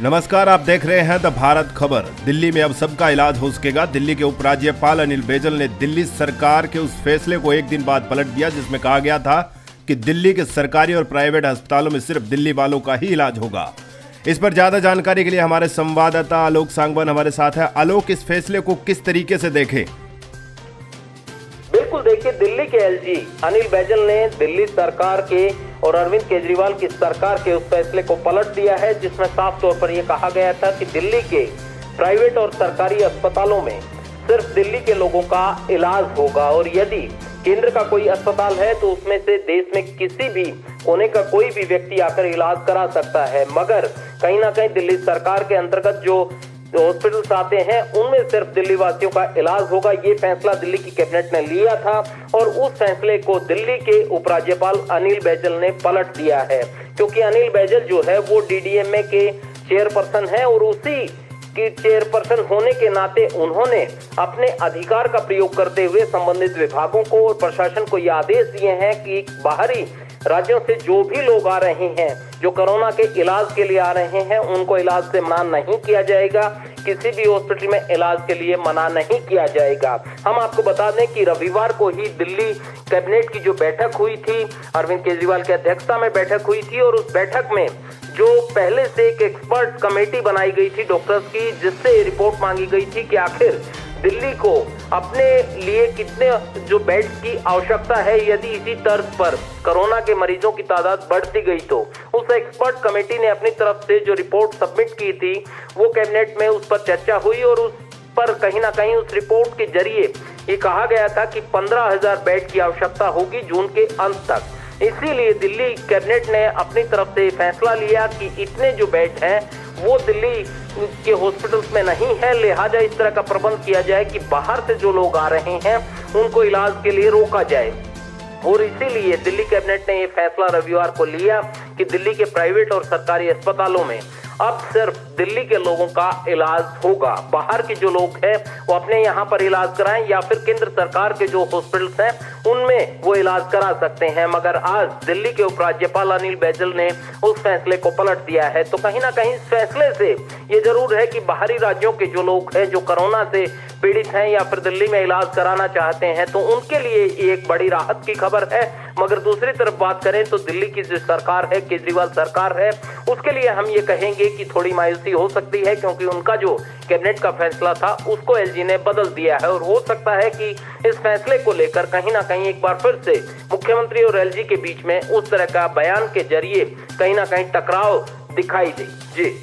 नमस्कार, आप देख रहे हैं द भारत खबर। दिल्ली में अब सबका इलाज हो सकेगा। दिल्ली के उपराज्यपाल अनिल बैजल ने दिल्ली सरकार के उस फैसले को एक दिन बाद पलट दिया जिसमें कहा गया था कि दिल्ली के सरकारी और प्राइवेट अस्पतालों में सिर्फ दिल्ली वालों का ही इलाज होगा। इस पर ज्यादा जानकारी के लिए हमारे संवाददाता आलोक सांगवान हमारे साथ है। आलोक, इस फैसले को किस तरीके से देखें? बिल्कुल, देखिए, दिल्ली के एलजी अनिल बैजल ने दिल्ली सरकार के और अरविंद केजरीवाल की सरकार के उस फैसले को पलट दिया है जिसमें साफ तौर पर यह कहा गया था कि दिल्ली के प्राइवेट और सरकारी अस्पतालों में सिर्फ दिल्ली के लोगों का इलाज होगा और यदि केंद्र का कोई अस्पताल है तो उसमें से देश में किसी भी कोने का कोई भी व्यक्ति आकर इलाज करा सकता है, मगर कहीं ना कहीं दिल्ली सरकार के अंतर्गत जो हॉस्पिटल्स आते हैं उनमें सिर्फ दिल्ली वासियों का इलाज होगा। ये फैसला दिल्ली की कैबिनेट ने लिया था और उस फैसले को दिल्ली के उपराज्यपाल अनिल बैजल ने पलट दिया है, क्योंकि अनिल बैजल जो है वो डीडीएमए के चेयरपर्सन है और उसी की चेयरपर्सन होने के नाते उन्होंने अपने अधिकार का प्रयोग करते हुए संबंधित विभागों को और प्रशासन को ये आदेश दिए हैं कि बाहरी राज्यों से जो भी लोग आ रहे हैं, जो कोरोना के इलाज के लिए आ रहे हैं, उनको इलाज से मना नहीं किया जाएगा। किसी भी हॉस्पिटल में इलाज के लिए मना नहीं किया जाएगा। हम आपको बता दें कि रविवार को ही दिल्ली कैबिनेट की जो बैठक हुई थी, अरविंद केजरीवाल की अध्यक्षता में बैठक हुई थी और उस बैठक में जो पहले से एक एक्सपर्ट कमेटी बनाई गई थी डॉक्टर्स की, जिससे रिपोर्ट मांगी गई थी कि आखिर दिल्ली को अपने लिए कितने जो बेड्स की आवश्यकता है, यदि इसी तर्ज पर कोरोना के मरीजों की तादाद बढ़ती गई तो उस एक्सपर्ट कमेटी ने अपनी तरफ से जो रिपोर्ट सबमिट की थी वो कैबिनेट में उस पर चर्चा हुई और उस पर कहीं ना कहीं उस रिपोर्ट के जरिए ये कहा गया था कि 15,000 बेड की आवश्यकता होगी जून के अंत तक। इसीलिए दिल्ली कैबिनेट ने अपनी तरफ से फैसला लिया कि इतने जो बेड हैं वो दिल्ली के हॉस्पिटल्स में नहीं है, लिहाजा इस तरह का प्रबंध किया जाए कि बाहर से जो लोग आ रहे हैं उनको इलाज के लिए रोका जाए। और इसीलिए दिल्ली कैबिनेट ने यह फैसला रविवार को लिया कि दिल्ली के प्राइवेट और सरकारी अस्पतालों में अब सिर्फ दिल्ली के लोगों का इलाज होगा। बाहर के जो लोग हैं वो अपने यहाँ पर इलाज कराएं या फिर केंद्र सरकार के जो हॉस्पिटल्स हैं उनमें वो इलाज करा सकते हैं, मगर आज दिल्ली के उपराज्यपाल अनिल बैजल ने उस फैसले को पलट दिया है। तो कहीं ना कहीं इस फैसले से ये जरूर है कि बाहरी राज्यों के जो लोग हैं जो कोरोना से पीड़ित हैं या फिर दिल्ली में इलाज कराना चाहते हैं तो उनके लिए ये एक बड़ी राहत की खबर है। मगर दूसरी तरफ बात करें तो दिल्ली की जो सरकार है, केजरीवाल सरकार है, उसके लिए हम ये कहेंगे कि थोड़ी मायूसी हो सकती है, क्योंकि उनका जो कैबिनेट का फैसला था उसको एलजी ने बदल दिया है और हो सकता है कि इस फैसले को लेकर कहीं ना कहीं एक बार फिर से मुख्यमंत्री और एलजी के बीच में उस तरह का बयान के जरिए कहीं ना कहीं टकराव दिखाई दे। जी।